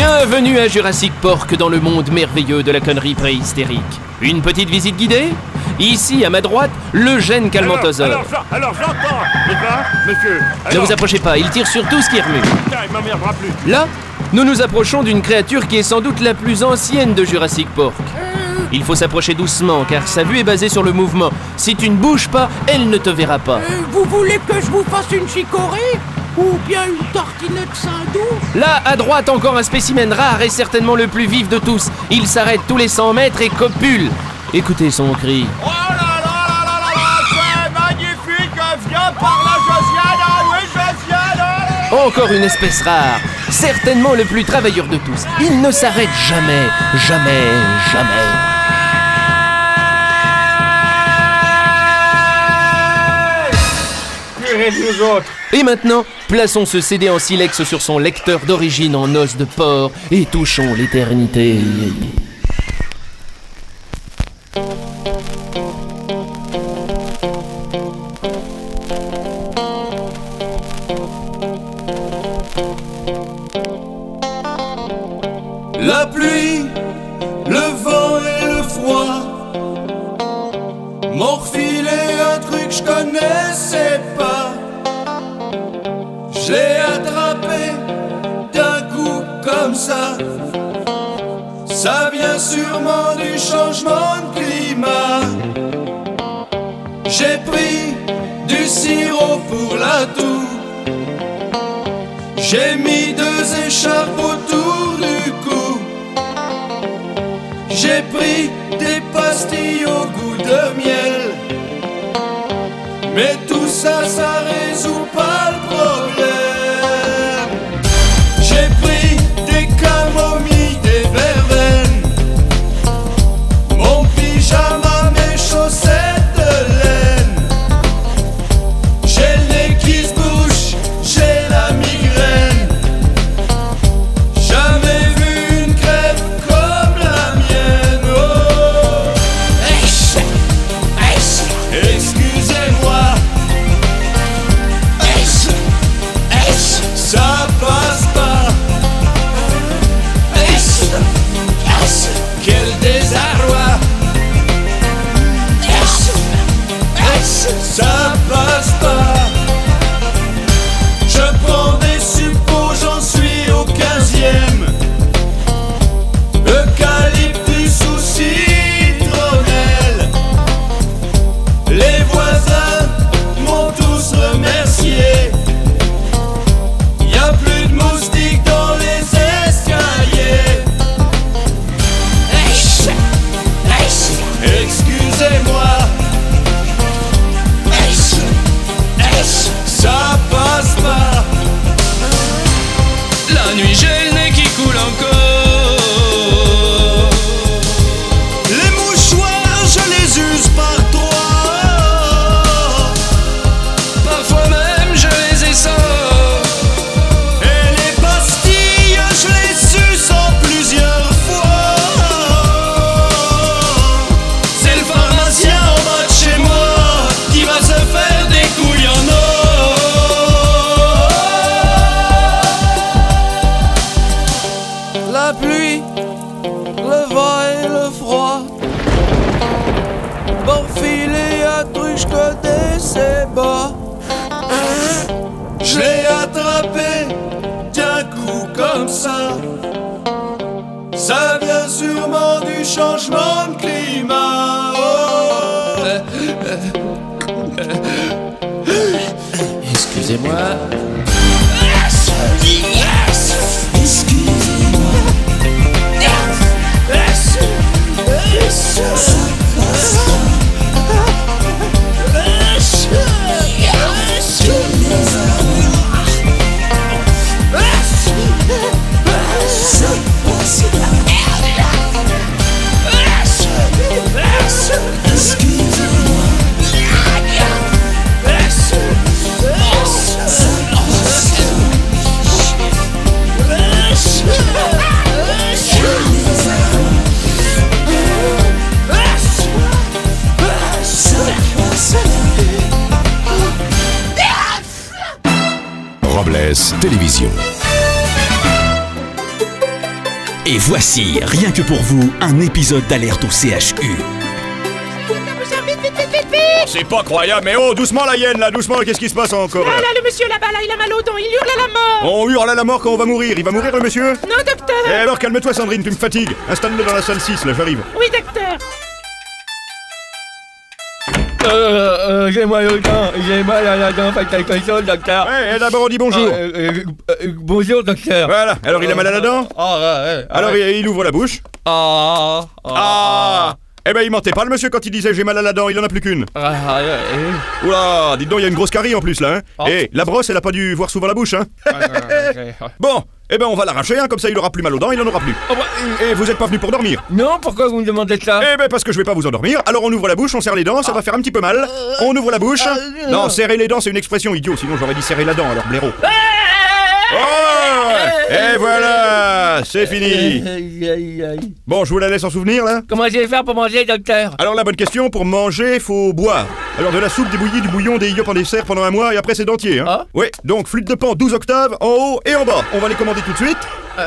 Bienvenue à Jurassic Park dans le monde merveilleux de la connerie préhystérique. Une petite visite guidée? Ici, à ma droite, le gène calmantosaure. Alors j'entends. Et là, monsieur. Ne vous approchez pas, il tire sur tout ce qui remue. Tiens, il m'emmerdera plus. Là, nous nous approchons d'une créature qui est sans doute la plus ancienne de Jurassic Park. Il faut s'approcher doucement, car sa vue est basée sur le mouvement. Si tu ne bouges pas, elle ne te verra pas. Vous voulez que je vous fasse une chicorée? Ou bien une tartinette Saint-Doux? Là, à droite, encore un spécimen rare et certainement le plus vif de tous. Il s'arrête tous les 100 mètres et copule. Écoutez son cri. Oh là là là là là là, c'est magnifique! Viens par là, Josiane! Ah oui, Josiane! Encore une espèce rare, certainement le plus travailleur de tous. Il ne s'arrête jamais, jamais, jamais. Purée de nous autres. Et maintenant, plaçons ce CD en silex sur son lecteur d'origine en os de porc et touchons l'éternité. La pluie, le vent et le froid m'ont refilé un truc que je connaissais pas. Je l'ai attrapé d'un coup comme ça. Ça vient sûrement du changement de climat. J'ai pris du sirop pour la toux. J'ai mis 2 écharpes autour du cou. J'ai pris des pastilles au goût de miel. Mais tout ça, ça résout pas le problème. J'ai pris des camomilles, des verveines, mon pyjama, mes chaussettes de laine. J'ai le nez qui se bouche, j'ai la migraine. Jamais vu une crêpe comme la mienne. Oh, excusez-moi, ça passe pas. Quel désarroi. Ça passe pas. Je prends des suppos, j'en suis au 15e. Eucalyptus ou citronnelle. Les voisins m'ont tous remercié. Y'a plus de moustiques dans les escaliers. Excusez-moi, ça passe pas. La nuit j'ai le nez qui coule encore. Les mouchoirs je les use par 3. Parfois même je les essore. Et les pastilles je les suce en plusieurs fois. C'est le pharmacien en bas de chez moi qui va se faire des couilles en or. La pluie, le vent et le froid m'ont filé un truc je connaissais pas. Je l'ai attrapé d'un coup comme ça. Ça vient sûrement du changement de climat. Oh. Excusez-moi. Robles Télévision. Et voici, rien que pour vous, un épisode d'Alerte au CHU. C'est pas croyable, mais oh, doucement la hyène là, doucement, qu'est-ce qui se passe encore là? Là, le monsieur là-bas, là, il a mal au dents, il hurle à la mort. On hurle à la mort quand on va mourir, il va mourir le monsieur? Non, docteur. Et alors calme-toi Sandrine, tu me fatigues. Installe-le dans la salle 6, là j'arrive. Oui, docteur. J'ai mal au dents, j'ai mal à la dent, faites quelque chose, docteur. Ouais, d'abord on dit bonjour. Bonjour, docteur. Voilà, alors il a mal à la dent? Alors il ouvre la bouche. Eh ben il mentait pas le monsieur quand il disait j'ai mal à la dent, il en a plus qu'une. Oula, dites donc il y a une grosse carie en plus là, hein. Eh, la brosse elle a pas dû voir souvent la bouche, hein. Bon, eh ben on va l'arracher, hein, comme ça il aura plus mal aux dents, il en aura plus. Et vous êtes pas venu pour dormir? Non, pourquoi vous me demandez ça? Eh ben parce que je vais pas vous endormir, alors on ouvre la bouche, on serre les dents, ça va faire un petit peu mal. On ouvre la bouche. Non, serrer les dents c'est une expression idiot, sinon j'aurais dit serrer la dent alors blaireau. Oh, et voilà, c'est fini. Bon, je vous la laisse en souvenir là. Comment je vais faire pour manger, docteur? Alors la bonne question, pour manger, faut boire. Alors de la soupe, des bouillies, du bouillon, des yop en dessert pendant un mois et après c'est dentier, hein. Ah. Ouais, donc flûte de pan 12 octaves, en haut et en bas. On va les commander tout de suite.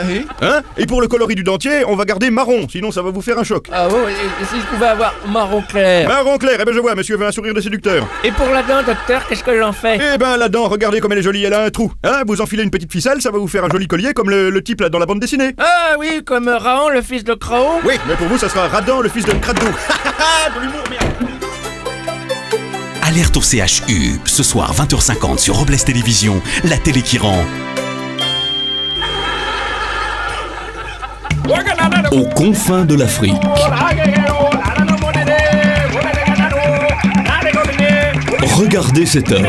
Oui. Hein? Et pour le coloris du dentier, on va garder marron, sinon ça va vous faire un choc. Ah bon, et si je pouvais avoir marron clair? Marron clair, eh ben je vois, monsieur veut un sourire de séducteur. Et pour la dent, docteur, qu'est-ce que j'en fais? Eh ben la dent, regardez comme elle est jolie, elle a un trou. Hein? Vous enfilez une petite ficelle, ça va vous faire un joli collier comme le type là dans la bande dessinée. Ah oui, comme Raon, le fils de Craon. Oui, mais pour vous ça sera Radan, le fils de Cradou. De l'humour, merde. Alerte au CHU, ce soir 20h50 sur Robles Télévision, la télé qui rend. Aux confins de l'Afrique. Regardez cet homme.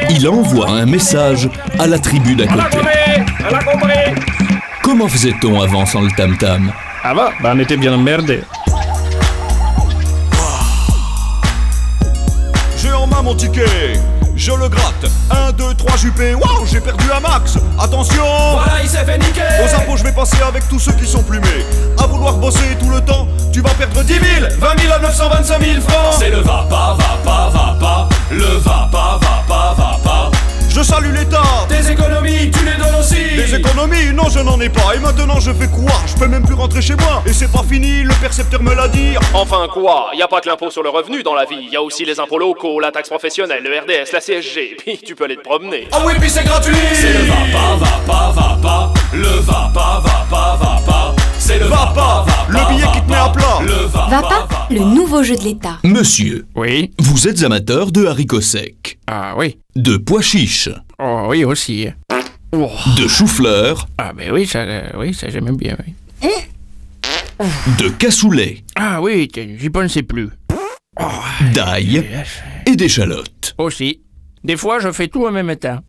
Il envoie un message à la tribu d'à côté. Comment faisait-on avant sans le tam-tam? Avant, on était bien emmerdés. J'ai en main mon ticket, je le gratte. 1, 2, 3 Juppé, waouh, j'ai perdu un max. Attention, Voilà, il s'est fait niquer. aux impôts je vais passer avec tous ceux qui sont plumés. À vouloir bosser tout le temps, tu vas perdre 10 000, 20 000 à 925 000 francs. C'est le va pas, le va pas. Je salue l'État. Tes économies, tu les donnes aussi. Des économies, non je n'en ai pas. Et maintenant je fais quoi? Je peux même plus rentrer chez moi. Et c'est pas fini, le percepteur me l'a dit. Enfin quoi? Y a pas que l'impôt sur le revenu dans la vie, y a aussi les impôts locaux, la taxe professionnelle, le RDS, la CSG, puis tu peux aller te promener. Ah oui, puis c'est gratuit. C'est le va pas, le va pas. C'est le Va pas, le billet qui te met à plat. Le Va pas, le nouveau jeu de l'État. Monsieur, Oui. vous êtes amateur de haricots secs, Ah oui. de pois chiches, Oh oui aussi. de choux-fleurs, Ah ben oui, ça j'aime bien, oui. de cassoulet, Ah oui, j'y pensais plus. d'ail et d'échalotes. Aussi. Des fois, je fais tout en même temps.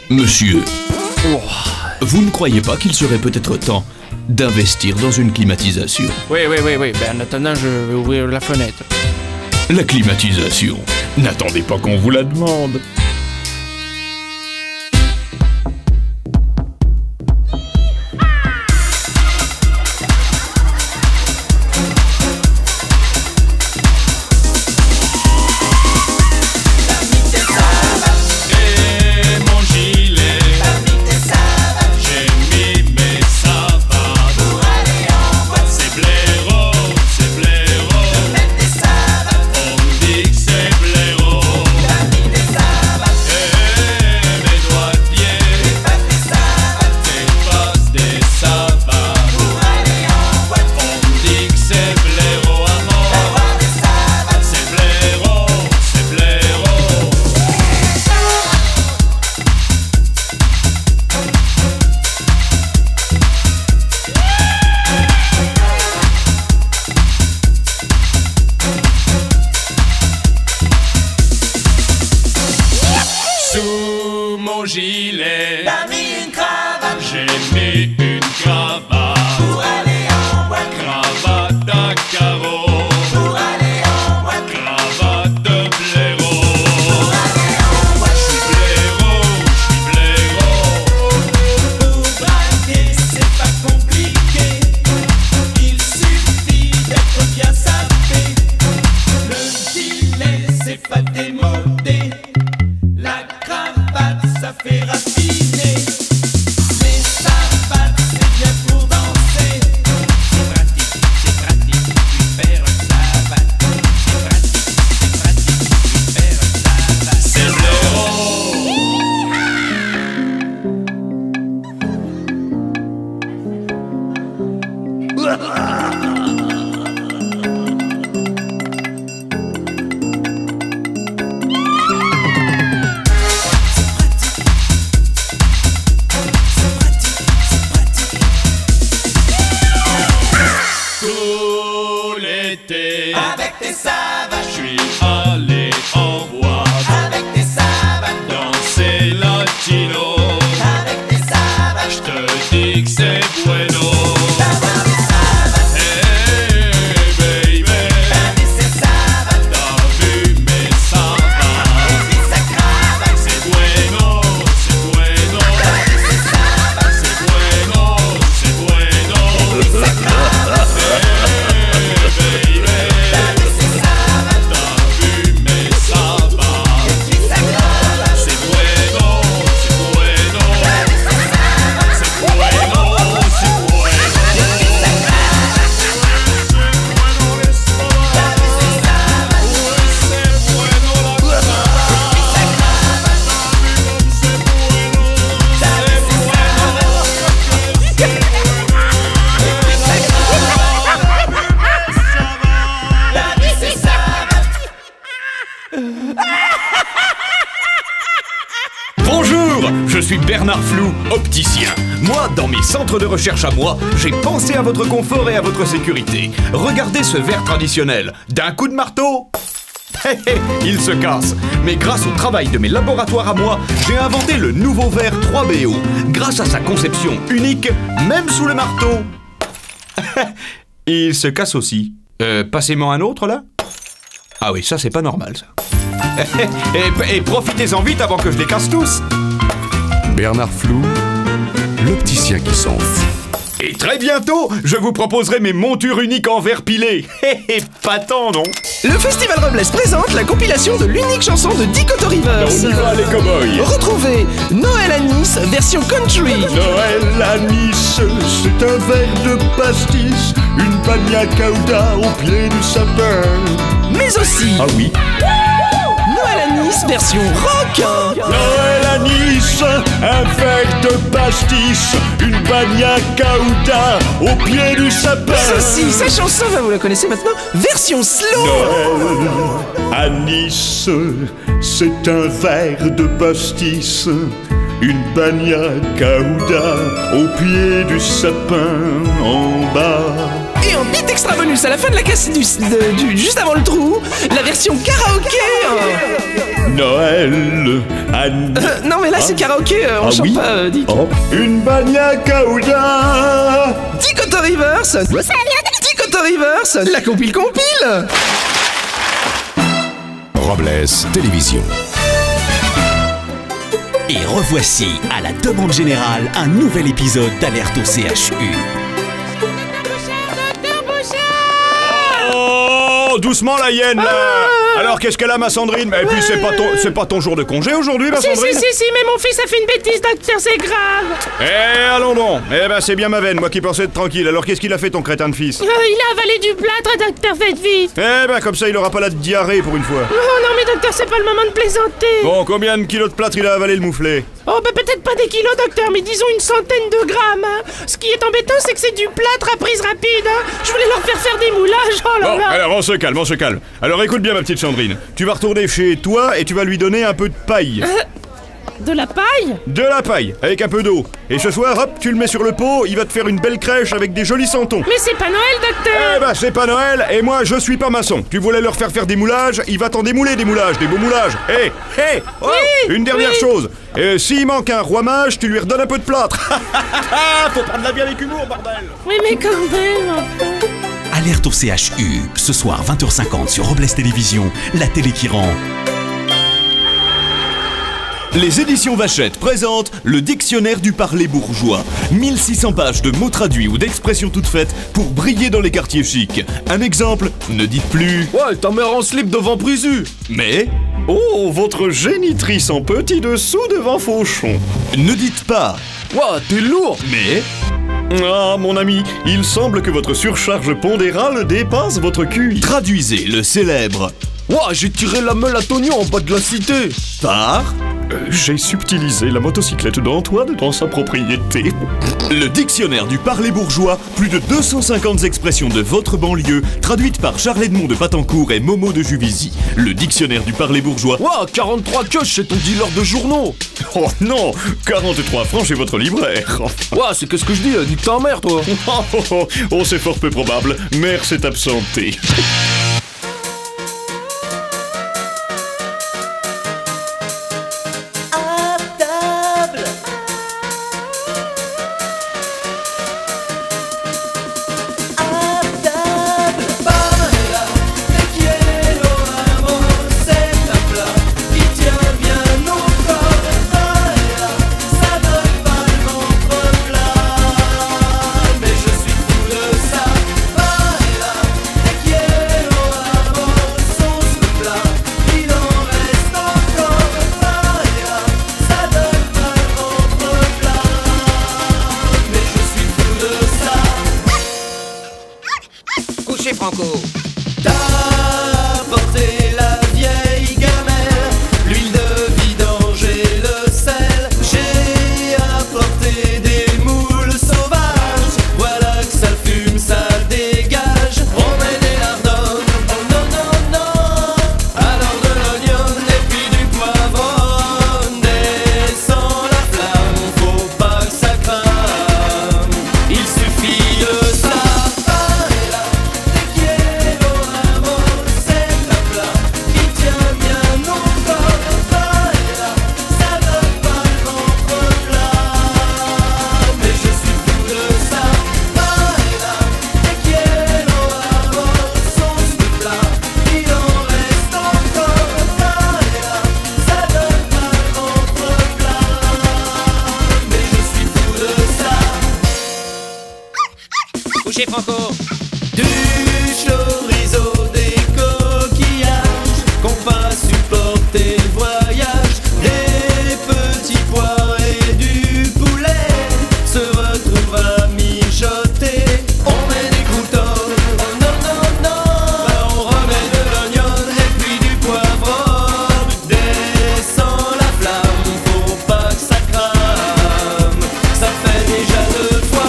Monsieur, vous ne croyez pas qu'il serait peut-être temps d'investir dans une climatisation? Oui. Ben en attendant, je vais ouvrir la fenêtre. La climatisation, n'attendez pas qu'on vous la demande. pieds. Avec tes savates, je suis allé en bois. Avec tes savates, danser latino. Avec tes savates, je te dis que c'est bueno. Bonjour, je suis Bernard Flou, opticien. Moi, dans mes centres de recherche à moi, j'ai pensé à votre confort et à votre sécurité. Regardez ce verre traditionnel. D'un coup de marteau, il se casse. Mais grâce au travail de mes laboratoires à moi, j'ai inventé le nouveau verre 3BO. Grâce à sa conception unique, même sous le marteau, il se casse aussi. Passez-moi un autre, là? Ah oui, ça, c'est pas normal, ça. Et profitez-en vite avant que je les casse tous. Bernard Flou, l'opticien qui s'en fout. Et très bientôt, je vous proposerai mes montures uniques en verre pilé. Pas tant, non? Le Festival Robles présente la compilation de l'unique chanson de Dick Rivers. On y va, les cow-boys. Retrouvez Noël à Nice, version country. Noël à Nice, c'est un verre de pastis, une bagna cauda au pied du sapin. Mais aussi Ah oui. Noël à Nice, version rock. Noël à Nice, un verre de pastis, une bagna cauda au pied du sapin. Mais aussi sa chanson, vous la connaissez maintenant, version slow. Noël à Nice, c'est un verre de pastis, une bagna cauda au pied du sapin en bas. Et en beat extra bonus à la fin de la cassette juste avant le trou, la version karaoké. Noël à Nice. Non mais là c'est karaoké, on chante oui pas, Dick. Une bagna cauda. Dick Rivers. Dick Rivers, la compile. Robles Télévision. Et revoici, à la demande générale, un nouvel épisode d'Alerte au CHU. Oh, doucement la hyène, là. Alors, qu'est-ce qu'elle a, ma Sandrine? Et puis, c'est pas ton jour de congé aujourd'hui, ma Sandrine? Si, mais mon fils a fait une bêtise, docteur, c'est grave. Eh, allons donc. Eh ben, c'est bien ma veine, moi qui pensais être tranquille. Alors, qu'est-ce qu'il a fait, ton crétin de fils? Il a avalé du plâtre, docteur, faites vite. Eh ben, comme ça, il aura pas la diarrhée pour une fois. Oh non, mais docteur, c'est pas le moment de plaisanter. Bon, combien de kilos de plâtre il a avalé, le mouflet? Oh, bah peut-être pas des kilos, docteur, mais disons une centaine de grammes. Hein. Ce qui est embêtant, c'est que c'est du plâtre à prise rapide. Hein. Je voulais leur faire des moulages, oh là là. Bon, alors on se calme. Alors écoute bien, ma petite Sandrine. Tu vas retourner chez toi et tu vas lui donner un peu de paille. De la paille? De la paille, avec un peu d'eau. Et ce soir, hop, tu le mets sur le pot, il va te faire une belle crèche avec des jolis santons. Mais c'est pas Noël, docteur. Eh ben, c'est pas Noël, et moi, je suis pas maçon. Tu voulais leur faire des moulages, il va t'en démouler des moulages, des beaux moulages. Oh, oui, une dernière chose. S'il manque un roi mage, tu lui redonnes un peu de plâtre. Faut prendre la vie avec humour, bordel. Oui, mais quand même, enfin. Alerte au CHU, ce soir 20h50 sur Robles Télévision, la télé qui rend. Les éditions Vachette présentent le dictionnaire du parler bourgeois. 1600 pages de mots traduits ou d'expressions toutes faites pour briller dans les quartiers chics. Un exemple, ne dites plus « Ouais, ta mère en slip devant Prisu !» mais « Oh, votre génitrice en petit dessous devant Fauchon !» Ne dites pas « Ouais, t'es lourd !» mais Ah, mon ami, il semble que votre surcharge pondérale dépasse votre QI. Traduisez le célèbre « Ouais, j'ai tiré la meule à Tognon en bas de la cité !» par j'ai subtilisé la motocyclette d'Antoine dans sa propriété. Le dictionnaire du parler bourgeois, plus de 250 expressions de votre banlieue, traduites par Charles-Edmond de Patancourt et Momo de Juvisy. Le dictionnaire du parler bourgeois. Ouah, 43 queues chez ton dealer de journaux. Oh non, 43 francs chez votre libraire. Ouah, c'est qu'est-ce que je dis, nique ta mère, toi. Oh, c'est fort peu probable. Mère s'est absentée. Couchez Franco. T'as porté la vieille gamelle, l'huile de vidange et le sel. J'ai apporté des moules sauvages, voilà que ça fume, ça dégage. On met des lardons, oh non non non, alors de l'oignon et puis du poivron. Descend la flamme, faut pas que ça crame, il suffit de ça. Couchez Franco. Du chorizo, des coquillages, qu'on fasse supporter le voyage. Des petits pois et du poulet se retrouvent à mijoter. On met des croutons, oh non non non, bah on remet de l'oignon et puis du poivron. Descend la flamme, faut pas que ça crame, ça fait déjà 2 fois.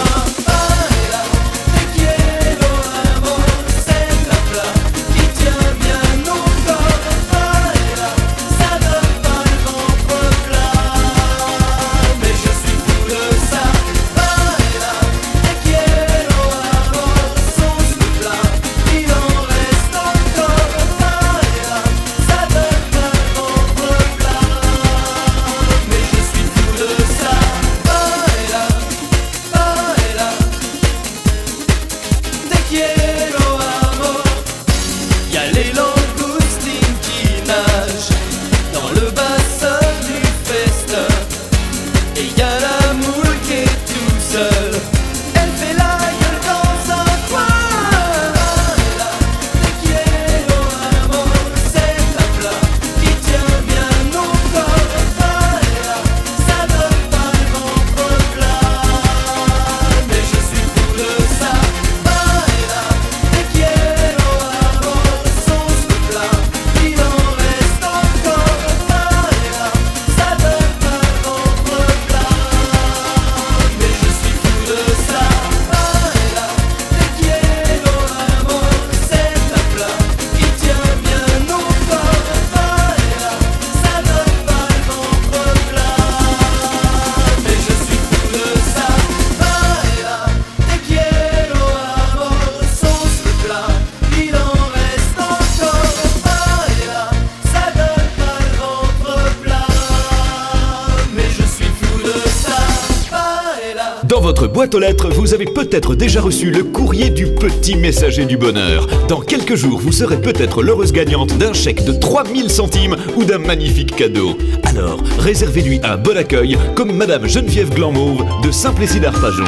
Dans votre boîte aux lettres, vous avez peut-être déjà reçu le courrier du petit messager du bonheur. Dans quelques jours, vous serez peut-être l'heureuse gagnante d'un chèque de 3000 centimes ou d'un magnifique cadeau. Alors, réservez-lui un bon accueil comme Madame Geneviève Glandmauve de Saint-Plessis d'Arpajon.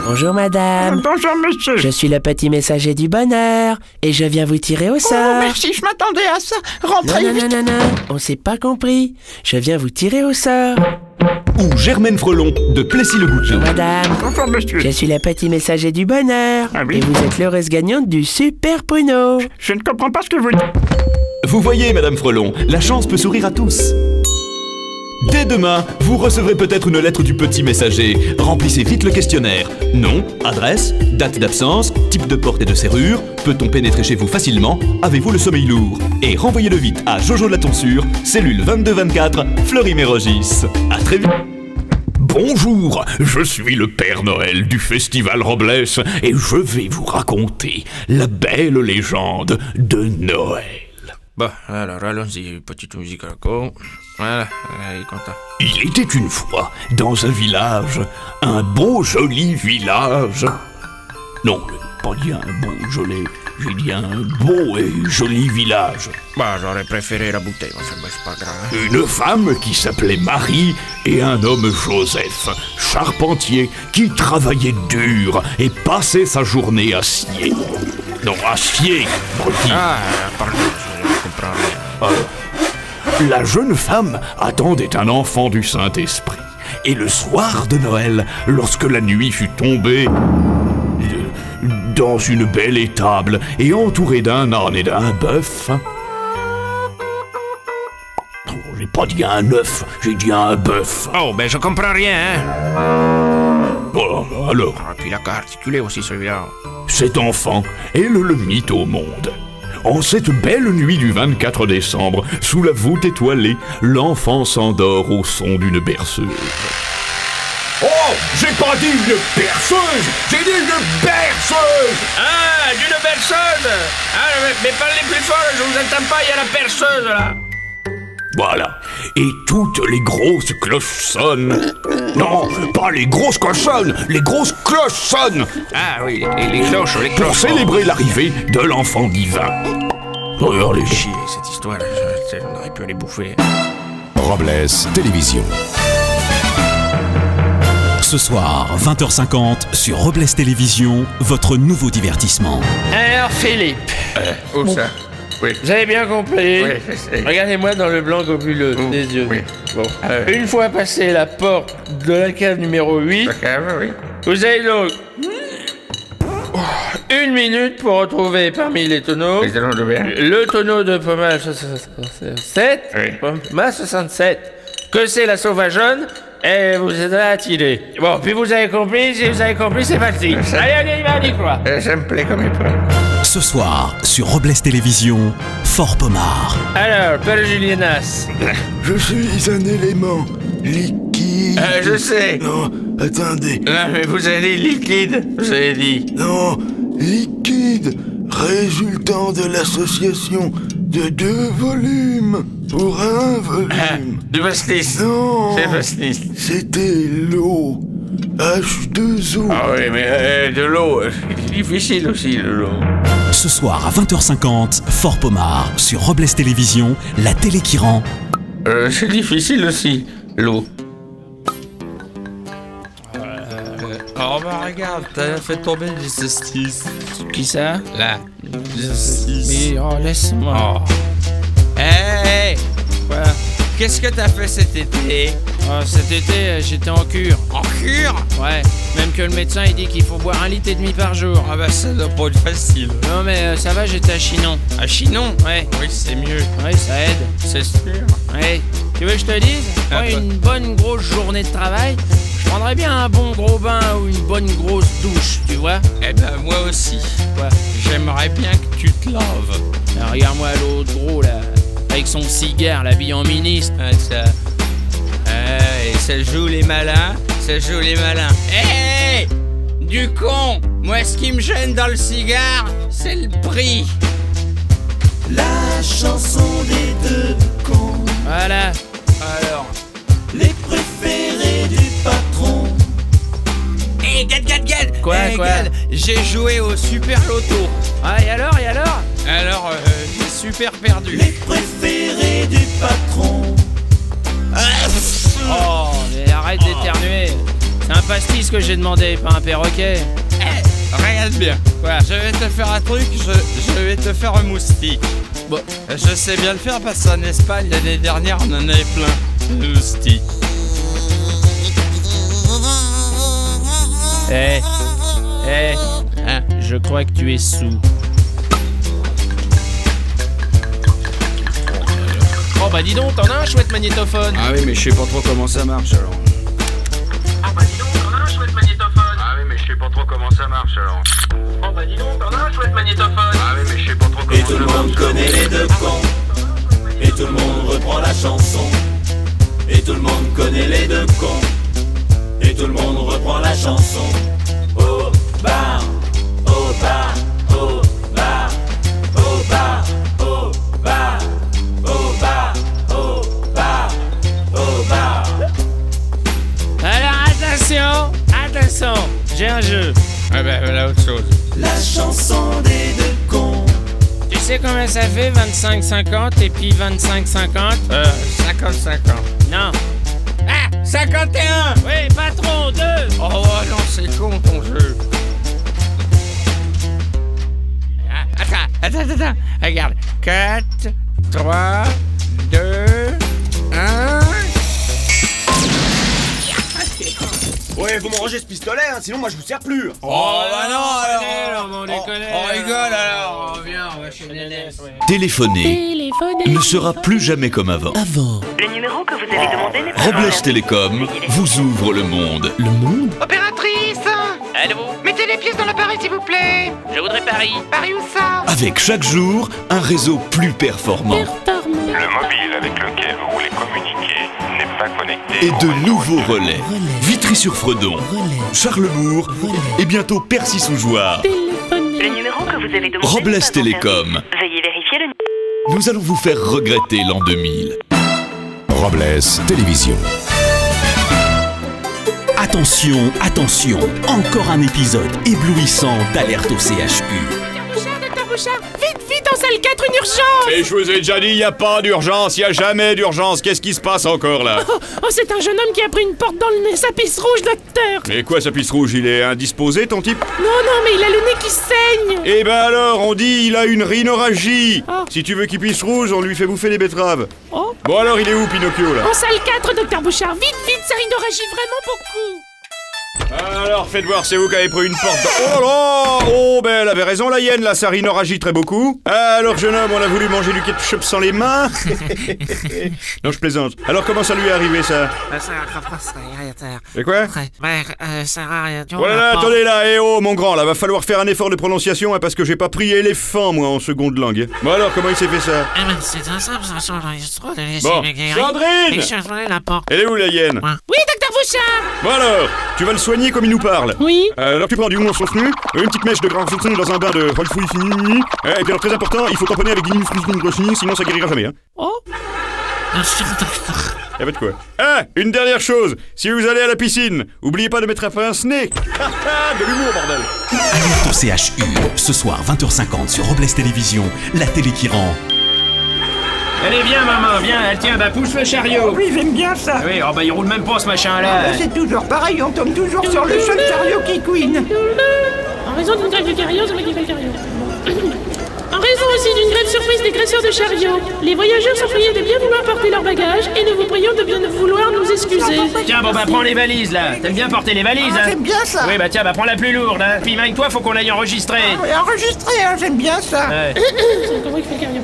Bonjour madame. Bonjour monsieur. Je suis le petit messager du bonheur et je viens vous tirer au sort. Oh merci, je m'attendais à ça. Rentrez vite. Non, on s'est pas compris. Je viens vous tirer au sort. Ou Germaine Frelon de Plessis-le-Bouteau. Madame, bonjour monsieur. Je suis la petit messager du bonheur. Ah oui. Et vous êtes l'heureuse gagnante du Super Pruneau. Je ne comprends pas ce que vous dites. Vous voyez, Madame Frelon, la chance peut sourire à tous. Dès demain, vous recevrez peut-être une lettre du petit messager. Remplissez vite le questionnaire. Nom, adresse, date d'absence, type de porte et de serrure. Peut-on pénétrer chez vous facilement? Avez-vous le sommeil lourd? Et renvoyez-le vite à Jojo de la Tonsure, cellule 2224, Fleury-Mérogis. À très vite. Bonjour, je suis le Père Noël du Festival Robles et je vais vous raconter la belle légende de Noël. Bon, alors allons-y, petite musique à la con. Voilà, il est content. Il était une fois, dans un village, un beau joli village. Non, pas dit un beau joli, j'ai dit un beau et joli village. Bah, j'aurais préféré la bouteille, enfin, bah, c'est pas grave. Une femme qui s'appelait Marie et un homme Joseph, charpentier, qui travaillait dur et passait sa journée à scier. Non, à scier, petit. Ah, pardon, je comprends rien. La jeune femme attendait un enfant du Saint-Esprit. Et le soir de Noël, lorsque la nuit fut tombée, dans une belle étable et entouré d'un âne et d'un bœuf. J'ai pas dit un œuf, j'ai dit un bœuf. Oh, ben je comprends rien, hein. Bon, alors. Ah, puis il a qu'à articuler aussi celui-là. Cet enfant est le mythe au monde. En cette belle nuit du 24 décembre, sous la voûte étoilée, l'enfant s'endort au son d'une berceuse. Oh, j'ai pas dit une berceuse, j'ai dit une berceuse. Ah, d'une berceuse. Ah, mais parlez plus fort, je vous entends pas, il y a la berceuse là. Voilà, et toutes les grosses cloches sonnent. Non, pas les grosses cloches sonnent, les grosses cloches sonnent. Ah oui, les cloches, les cloches. Pour célébrer l'arrivée de l'enfant divin. Regardez. Chier, cette histoire, on aurait pu les bouffer. Robles Télévision. Ce soir, 20h50, sur Robles Télévision, votre nouveau divertissement. Alors Philippe, Où ça? Oui. vous avez bien compris? Oui, je sais. Regardez-moi dans le blanc globuleux des yeux. Oui. Bon. Une fois passé la porte de la cave numéro 8, La cave, oui. vous avez donc 1 minute pour retrouver parmi les tonneaux Les talons de bien. le tonneau de pommage 67, Oui. pommage 67, que c'est la sauvageonne, et vous aiderez à tirer. Bon, puis vous avez compris, si vous avez compris, c'est parti. Allez, on y croit. Ça me plaît comme épreuve. Ce soir, sur Robles Télévision, Fort Pommard. Alors, Père Julienas. Je suis un élément liquide. Je sais. Non, attendez. Non, mais vous avez dit liquide, vous avez dit. Non, liquide, résultant de l'association de 2 volumes pour un volume. Du pastis. Non, C'est pastis. c'était l'eau. H2O. Ah oui, mais de l'eau, c'est difficile aussi, de l'eau. Ce soir à 20h50, Fort Pommard, sur Robles Télévision, la télé qui rend. C'est difficile aussi, l'eau. Oh bah regarde, t'as fait tomber du cestis. Qui ça? Là. Du Mais oh, laisse-moi. Oh. Hey! Quoi? Qu'est-ce que t'as fait cet été? Oh, cet été, j'étais en cure. En cure? Ouais, même que le médecin il dit qu'il faut boire 1,5 litre par jour. Ah bah ça doit pas être facile. Non mais ça va, j'étais à Chinon. À Chinon? Ouais. Oui, c'est mieux. Ouais, ça aide. C'est sûr. Ouais. Tu veux que je te dise? Après une bonne grosse journée de travail, je prendrais bien un bon gros bain ou une bonne grosse douche, tu vois? Eh ben moi aussi. Quoi? J'aimerais bien que tu te laves. Alors, regarde-moi l'autre gros là, avec son cigare, l'habillé en ministre. Ah ça. Et ça joue les malins, ça joue les malins. Hé! Du con! Moi ce qui me gêne dans le cigare, c'est le prix. La chanson des 2 cons. Voilà. Alors. Les préférés du patron. Hé, Gad! Quoi, Hey, quoi? Gad, j'ai joué au Super Loto. Ah, et alors? Alors, j'ai super perdu. Les préférés du patron. Oh, mais arrête d'éternuer. C'est un pastis que j'ai demandé, pas un perroquet. Regarde bien. Quoi? Je vais te faire un truc, je vais te faire un moustique. Bon. Je sais bien le faire parce qu'en Espagne, l'année dernière, on en avait plein de moustiques. Hein? Je crois que tu es sous. Oh bah dis donc, t'en as un chouette magnétophone. Ah oui, mais je sais pas trop comment ça marche alors. Oh bah dis donc, t'en as un chouette magnétophone. Ah oui, mais je sais pas trop comment ça marche alors. Oh bah dis donc, t'en as un chouette magnétophone. Ah oui, mais je sais pas trop comment Et tout le monde connaît les 2 cons. Et tout le monde reprend la chanson. Et tout le monde connaît les 2 cons. Et tout le monde reprend la chanson. Au bar, au bar, au bar, au bar, au bar, au bar, au bar, au bar. Alors attention, j'ai un jeu. Ah bah voilà autre chose. La chanson des 2 cons. Tu sais combien ça fait 25-50 et puis 25-50? 50-50. Non. Ah 51. Oui, patron, 2. Oh non, c'est con ton jeu. Attends. Regarde. 4, 3, 2, 1. Ouais, vous me rangez ce pistolet, hein, sinon moi je vous sers plus. Oh bah non, alors on rigole alors, on vient, on va chez Nénès. Téléphoner ne sera plus jamais comme avant. Le numéro que vous avez demandé n'est pas... Robles Télécom vous ouvre le monde. Le monde? Opératrice! Allô? Mettez les pièces dans l'appareil s'il vous plaît. Je voudrais Paris. Paris où ça? Avec chaque jour, un réseau plus performant. Le mobile avec lequel vous voulez communiquer n'est pas connecté. Et de nouveaux relais. Vitry-sur-Fredon, Charlebourg et bientôt Percy-sous-Jouarre. Le numéro que vous avez demandé... Robles Télécom. Veuillez vérifier le... Nous allons vous faire regretter l'an 2000. Robles Télévision. Attention, attention, encore un épisode éblouissant d'Alerte au CHU. Docteur Bouchard, vite, en salle 4, une urgence! Et je vous ai déjà dit, il n'y a pas d'urgence, il n'y a jamais d'urgence. Qu'est-ce qui se passe encore là? Oh, c'est un jeune homme qui a pris une porte dans le nez, sa pisse rouge, docteur! Mais quoi, sa pisse rouge? Il est indisposé, ton type? Non, mais il a le nez qui saigne! Eh ben alors, on dit il a une rhinorragie. Si tu veux qu'il pisse rouge, on lui fait bouffer des betteraves. Bon alors, il est où, Pinocchio, là? En salle 4, docteur Bouchard, vite, ça rhinorragie vraiment beaucoup! Alors, faites voir, c'est vous qui avez pris une porte dans... Oh là! Oh, ben elle avait raison, la hyène, là, ça rhinorragie très beaucoup. Alors, jeune homme, on a voulu manger du ketchup sans les mains. Non, je plaisante. Alors, comment ça lui est arrivé, ça? Et quoi? Voilà, attendez là, mon grand, là, va falloir faire un effort de prononciation, hein, parce que j'ai pas pris éléphant, moi, en seconde langue. Bon alors, comment il s'est fait ça? C'est un simple, Bon, Sandrine! Elle est où, la hyène? Oui, docteur Bouchard! Bon alors, tu vas le soigner comme il nous parle. Oui. Alors tu prends du mousse nu, une petite mèche de grand fouton dans un bain de rolfouille fini. Et puis alors très important, il faut tamponner avec du sinon ça guérira jamais. Hein. Oh. Y'a pas de quoi. Ah, une dernière chose, si vous allez à la piscine, oubliez pas de mettre un pince-nez. De l'humour, bordel. Alerte au CHU, ce soir 20h50 sur Robles Télévision, la télé qui rend... Allez, viens, maman, viens, tiens, pousse le chariot. Oui, j'aime bien ça. Oui, il roule même pas ce machin-là. C'est toujours pareil, on tombe toujours sur le seul chariot qui couine. En raison d'une grève de carrière, En raison aussi d'une grève surprise des graisseurs de chariots, les voyageurs sont priés de bien vouloir porter leurs bagages et nous vous prions de bien vouloir nous excuser. Tiens, prends les valises, là. T'aimes bien porter les valises, hein? J'aime bien ça. Oui, tiens, prends la plus lourde, hein. Puis avec toi, faut qu'on aille enregistrer. Oui, enregistrer, hein, j'aime bien ça. Ouais. C'est encore moi qui fais le carillon.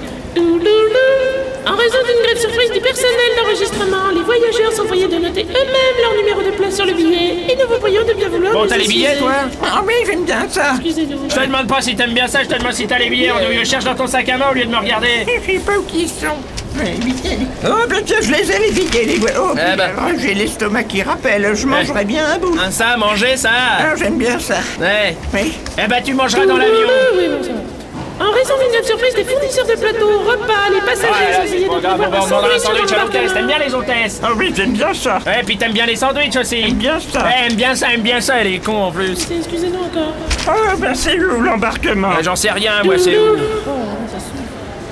En raison d'une grève surprise du personnel d'enregistrement, les voyageurs sont priés de noter eux-mêmes leur numéro de place sur le billet et nous vous prions de bien vouloir nous t'as les billets, toi? Ah oui, j'aime bien ça. Excusez-nous. Je te demande pas si t'aimes bien ça, je te demande si t'as les billets. On cherche dans ton sac à main au lieu de me regarder. Je sais pas où qu'ils sont. Oh, ben tiens, je les ai, les billets, les voilà. Oh, j'ai l'estomac qui rappelle, je mangerais bien un bout. Ça, manger ça. Ah, j'aime bien ça. Ouais. Oui. Tu mangeras dans l'avion. Oui, bon, ça va. En raison d'une grève surprise des fournisseurs de plateaux, repas, les passagers sont essayés de prévoir un sandwich à l'hôtesse. T'aimes bien les hôtesses? Ah oui, j'aime bien ça. Ouais, puis t'aimes bien les sandwichs aussi. J'aime bien ça. Aime bien ça, elle est con en plus. Excusez-nous encore. Oh, ben c'est où l'embarquement? J'en sais rien, moi, c'est où?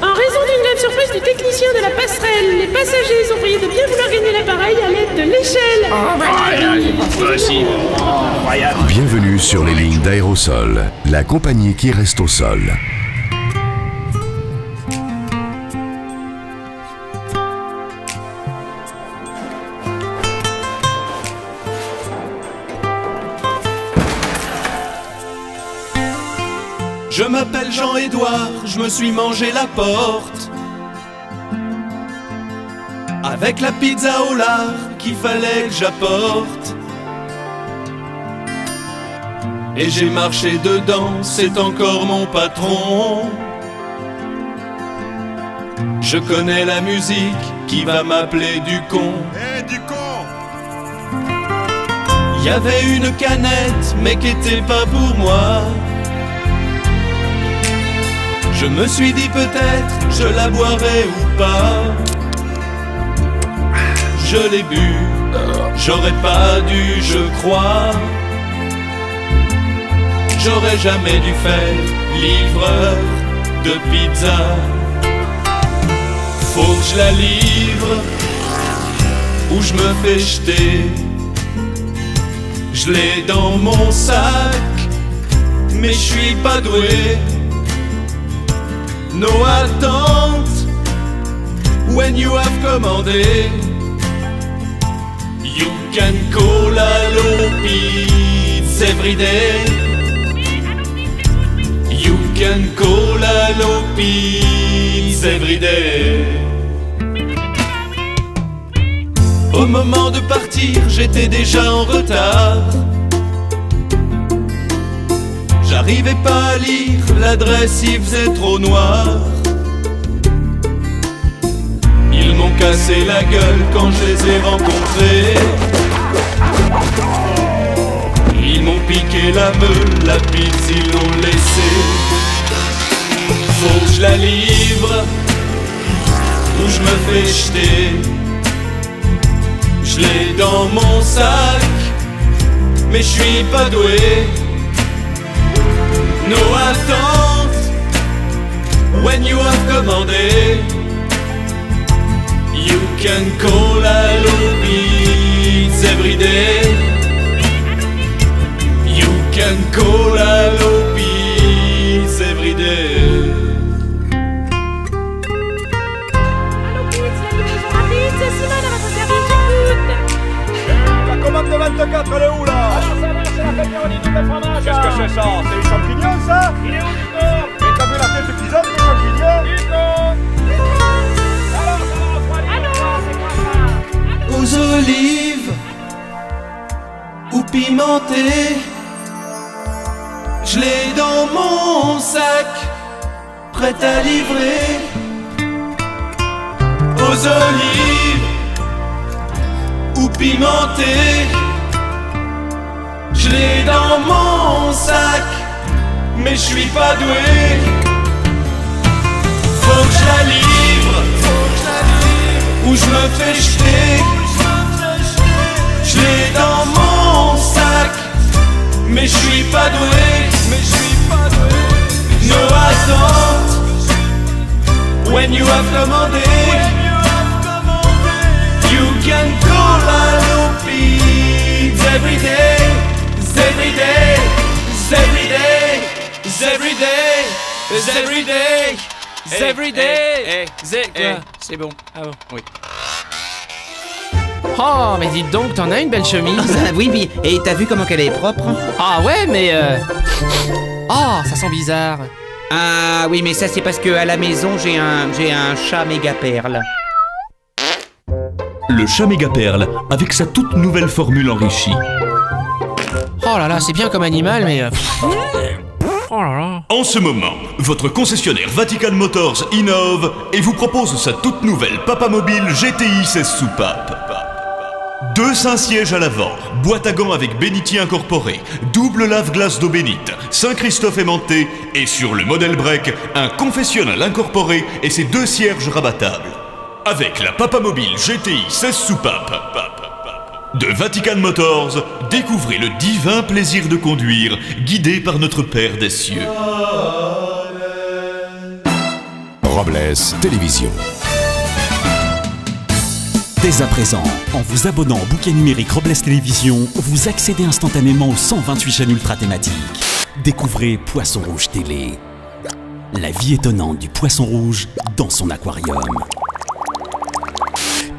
En raison d'une grève surprise du technicien de la passerelle, les passagers sont priés de bien vouloir gagner l'appareil à l'aide de l'échelle. Voici. Incroyable. Bienvenue sur les lignes d'Aérosol, la compagnie qui reste au sol. Je m'appelle Jean-Édouard, je me suis mangé la porte avec la pizza au lard qu'il fallait que j'apporte. Et j'ai marché dedans, c'est encore mon patron. Je connais la musique qui va m'appeler du con. Du con! Il y avait une canette, mais qui était pas pour moi. Je me suis dit peut-être je la boirai ou pas. Je l'ai bu, j'aurais pas dû, je crois. J'aurais jamais dû faire livreur de pizza. Faut que je la livre ou je me fais jeter. Je l'ai dans mon sac, mais je suis pas doué. No attente when you have commandé. You can call Allo Pizza every day. You can call Allo Pizza every day. Au moment de partir, j'étais déjà en retard. J'arrivais pas à lire, l'adresse il faisait trop noir. Ils m'ont cassé la gueule quand je les ai rencontrés. Ils m'ont piqué la meule, la pizza ils l'ont laissée. Faut que je la livre, ou je me fais jeter. Je l'ai dans mon sac, mais je suis pas doué. No attente, when you have commandé. You can call Allo Pizza every day. You can call Allo Pizza every day. Allo Pizza, la livraison rapide, c'est Simone à votre service, j'écoute. La commande de 24, elle est où là? Alors ça va, c'est la pepperoni double fromage. Qu'est-ce que c'est ça? C'est les champignons ça? Il est où Hugo? Mais t'as vu la tête qu'ils ont, les champignons? Hugo! Alors ça va, Antoine, c'est quoi ça? Aux olives ou pimentées, je l'ai dans mon sac, prêt à livrer. Aux olives ou pimentées, je l'ai dans mon sac, mais je suis pas doué. Faut que je la livre, ou je me fais jeter. Je l'ai dans mon sac, mais je suis pas doué. No attente, when you have commandé. You can call Allo Pizza every day. Every day, every day, every day, every day, every day. C'est bon. Ah bon, oui. Oh, mais dites donc, t'en as une belle chemise. Oui, et t'as vu comment qu'elle est propre? Ah ouais, mais oh, ça sent bizarre. Ah oui, mais ça c'est parce que à la maison j'ai un chat méga perle. Le chat méga perle, avec sa toute nouvelle formule enrichie. Oh là là, c'est bien comme animal, mais oh là là. En ce moment, votre concessionnaire Vatican Motors innove et vous propose sa toute nouvelle Papa Mobile GTI 16 soupapes. 2 Saint-Sièges à l'avant, boîte à gants avec bénitier incorporé, double lave-glace d'eau bénite, Saint-Christophe aimanté et sur le modèle break, un confessionnal incorporé et ses 2 cierges rabattables. Avec la Papa Mobile GTI 16 soupapes de Vatican Motors, découvrez le divin plaisir de conduire, guidé par notre Père des cieux. Robles Télévision. Dès à présent, en vous abonnant au bouquet numérique Robles Télévision, vous accédez instantanément aux 128 chaînes ultra thématiques. Découvrez Poisson Rouge Télé. La vie étonnante du poisson rouge dans son aquarium.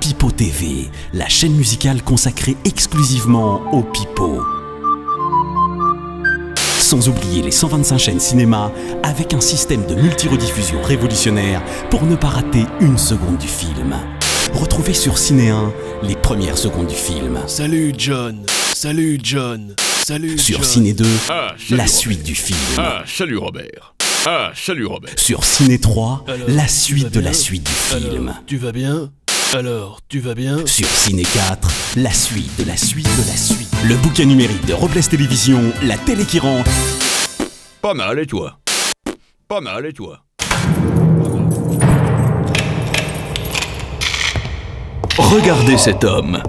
Pipo TV, la chaîne musicale consacrée exclusivement aux Pipo. Sans oublier les 125 chaînes cinéma avec un système de multi-rediffusion révolutionnaire pour ne pas rater une seconde du film. Retrouvez sur Ciné 1 les premières secondes du film. Salut John. Salut John. Salut sur John. Ciné 2, la Robert. suite du film. Salut Robert. Salut Robert. Sur Ciné 3, Alors, la tu suite vas de bien la suite du film. Alors, tu vas bien? Alors, tu vas bien? Sur Ciné 4, la suite de la suite de la suite. Le bouquin numérique de Robles Télévision, la télé qui rend. Pas mal et toi? Pas mal et toi? Regardez cet homme.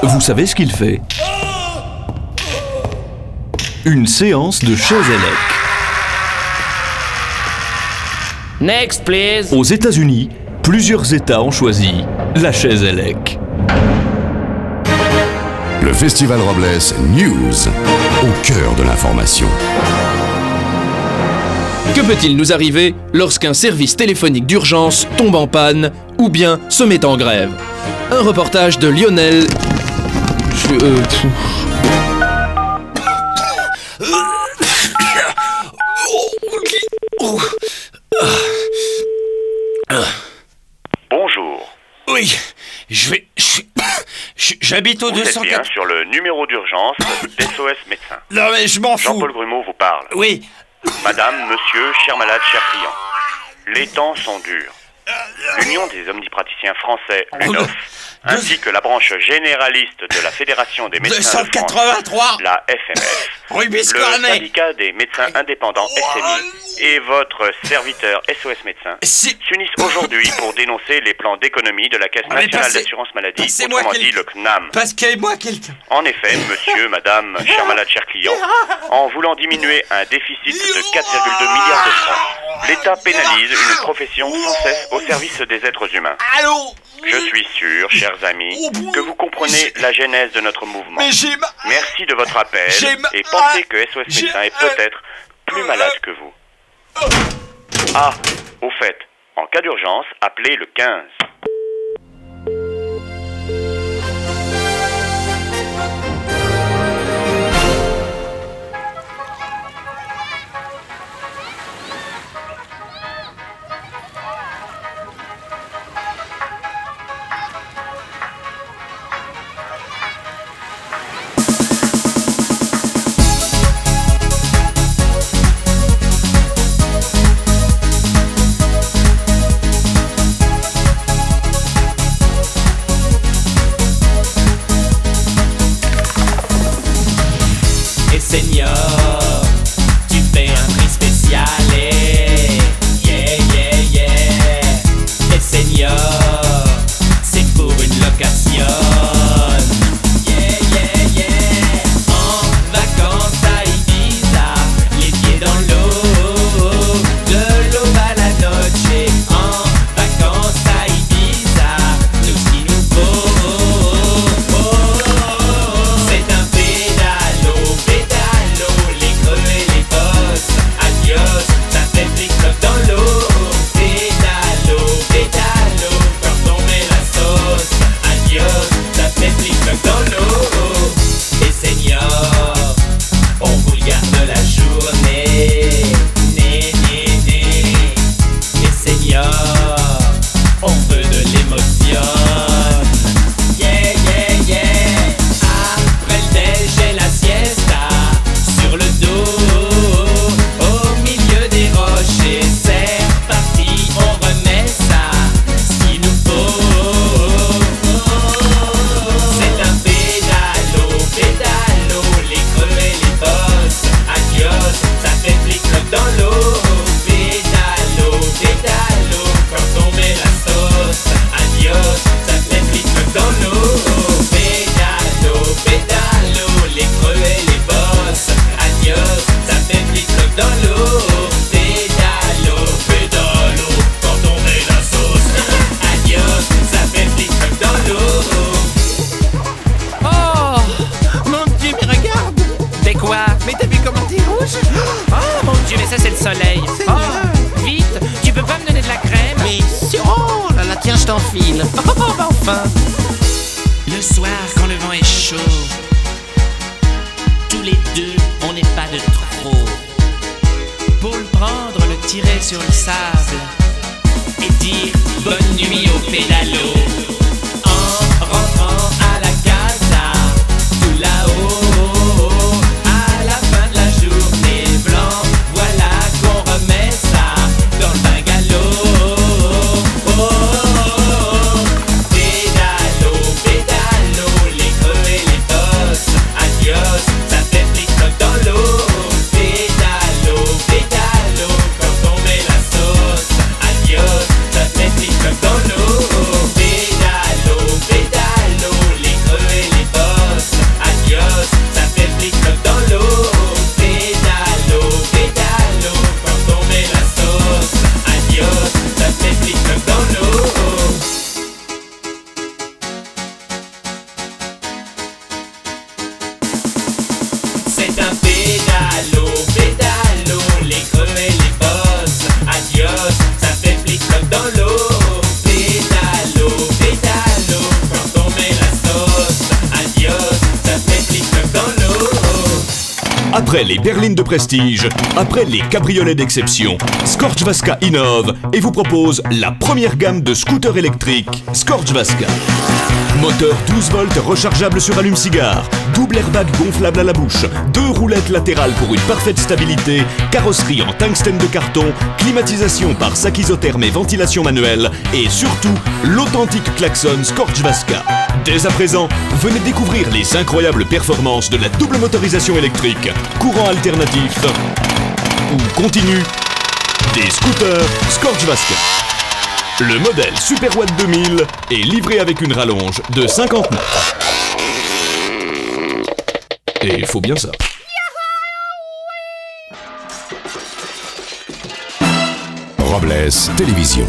Vous savez ce qu'il fait? Une séance de chaise électrique. Next, please. Aux États-Unis, plusieurs États ont choisi la chaise électrique. Le Festival Robles News, au cœur de l'information. Que peut-il nous arriver lorsqu'un service téléphonique d'urgence tombe en panne ou bien se met en grève? Un reportage de Lionel Bonjour. Oui, j'habite au Vous êtes 204. bien sur le numéro d'urgence d'SOS Médecins. Non mais je m'en fous. Jean-Paul Grumeau vous parle. Oui. Madame, monsieur, cher malade, cher client. Les temps sont durs. L'Union des omnipraticiens français, l'UNOF, ainsi que la branche généraliste de la Fédération des médecins de France, 283, la FMF, le syndicat des médecins indépendants SMI et votre serviteur SOS Médecins s'unissent aujourd'hui pour dénoncer les plans d'économie de la Caisse nationale d'assurance maladie, autrement dit le CNAM. Passez-moi quelqu'un. En effet, monsieur, madame, cher malade, cher client, en voulant diminuer un déficit de 4,2 milliards de francs, l'État pénalise une profession sans cesse au service des êtres humains. Allô? Je suis sûr, chers amis, que vous comprenez la genèse de notre mouvement. Merci de votre appel et pensez que SOS Médecins est peut-être plus malade que vous. Ah, au fait, en cas d'urgence, appelez le 15. Seigneur, tu fais un prix spécial et yeah, yeah, yeah. Et Seigneur, c'est pour une location. Yeah, yeah, yeah. En vacances à Ibiza, les pieds dans l'eau, de l'eau à la noche. En vacances à Ibiza, nous ce qu'il nous faut. C'est un pédalo, les creux et les bosses, adios, ça fait flic-floc dans l'eau. Pédalo, pédalo, quand on met la sauce, adios, ça fait flic-floc dans l'eau. Et Seigneur, on vous le garde la journée, né, né, né. Et Seigneur, on veut de l'émotion. Yeah, yeah, yeah. Après le déj et la siesta, sur le dos, au milieu des rochers, c'est reparti, on remet ça, ce qu'il nous faut. C'est un pédalo, pédalo, les creux et les bosses, adios, ça fait flic-floc dans l'eau. Pédalo, pédalo, quand on met la sauce, adios, ça fait flic-floc dans l'eau. Pédalo, pédalo, les creux et les bosses, adios, ça fait flic-floc dans l'eau. Pédalo, pédalo, quand on met la sauce, adios, ça fait flic-floc dans l'eau. Oh, mon Dieu, mais regarde. C'est quoi? Mais t'as vu comment t'es rouge? Oh mon Dieu, mais ça c'est le soleil. Oh, vite, tu peux pas me donner de la crème? Mais sûr, oh là là, tiens, je t'enfile. Oh, bah enfin. Le soir, quand le vent est chaud, tous les deux, on n'est pas de trop. Pour le prendre, le tirer sur le sable et dire bonne nuit au pédalo. En rentrant à la casa, tout là-haut, à la fin de la journée, blanc, voilà qu'on remet ça dans le bungalow. Pédalo, pédalo, les creux et les bosses, adios, ça fait flic-floc dans l'eau. Pédalo, pédalo, quand on met la sauce, adios, ça fait flic-floc dans l'eau. Pédalo. Après les berlines de prestige, après les cabriolets d'exception, Scorchvaska innove et vous propose la première gamme de scooters électriques Scorchvaska. Moteur 12 volts rechargeable sur allume-cigare, double airbag gonflable à la bouche, 2 roulettes latérales pour une parfaite stabilité, carrosserie en tungstène de carton, climatisation par sac isotherme et ventilation manuelle, et surtout l'authentique klaxon Scorchvaska. Dès à présent, venez découvrir les incroyables performances de la double motorisation électrique, courant alternatif ou continu des scooters Scorchvaska. Le modèle Super Watt 2000 est livré avec une rallonge de 50 mètres. Et il faut bien ça. Robles Télévision.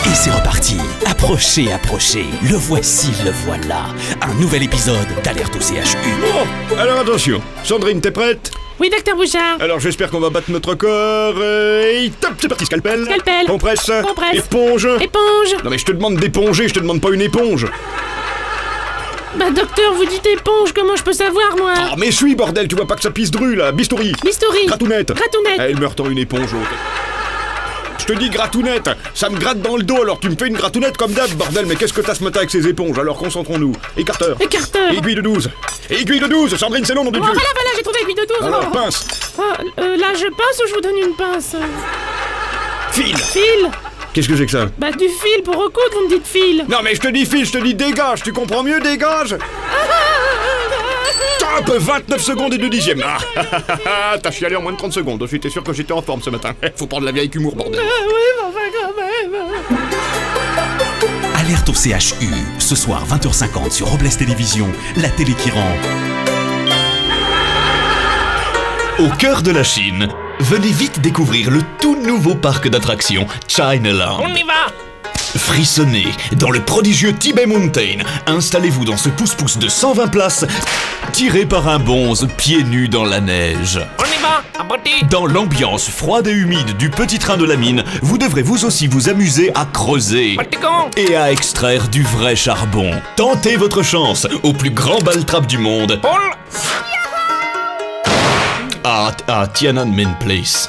Et c'est reparti. Approchez, approchez. Le voici, le voilà. Un nouvel épisode d'Alerte au CHU. Bon, alors attention. Sandrine, t'es prête? Oui, docteur Bouchard. Alors j'espère qu'on va battre notre record. Et top, c'est parti, scalpel. Scalpel. Compresse. Compresse. Éponge. Éponge. Non mais je te demande d'éponger, je te demande pas une éponge. Bah docteur, vous dites éponge, comment je peux savoir, moi? Ah mais suis, bordel, tu vois pas que ça pisse dru, là. Bistouri. Bistouri. Gratounette. Gratounette. Elle me retend une éponge, Je te dis gratounette, ça me gratte dans le dos, alors tu me fais une gratounette comme d'hab, bordel, mais qu'est-ce que t'as ce matin avec ces éponges? Alors concentrons-nous. Écarteur. Écarteur. Aiguille de 12. Aiguille de 12, Sandrine, c'est long, nom de Dieu. Voilà, j'ai trouvé aiguille de 12. Alors, pince. Là, je pince ou je vous donne une pince? Fil. Fil. Qu'est-ce que c'est que ça? Bah du fil pour recoudre, vous me dites fil. Non mais je te dis fil, je te dis dégage, tu comprends mieux, dégage. Top, 29 secondes et 2 dixièmes. Ah, t'as chialé en moins de 30 secondes, j'étais sûr que j'étais en forme ce matin. Faut prendre la vieille humour, bordel. Oui, mais enfin quand même. Alerte au CHU, ce soir 20h50 sur Robles Télévision, la télé qui rend. Au cœur de la Chine, venez vite découvrir le tout nouveau parc d'attractions Chinaland. On y va! Frissonnez dans le prodigieux Tibet Mountain. Installez-vous dans ce pouce-pouce de 120 places, tiré par un bonze pieds nus dans la neige. On y va, abruti! Dans l'ambiance froide et humide du petit train de la mine, vous devrez vous aussi vous amuser à creuser et à extraire du vrai charbon. Tentez votre chance au plus grand bal-trap du monde. À Tiananmen Place.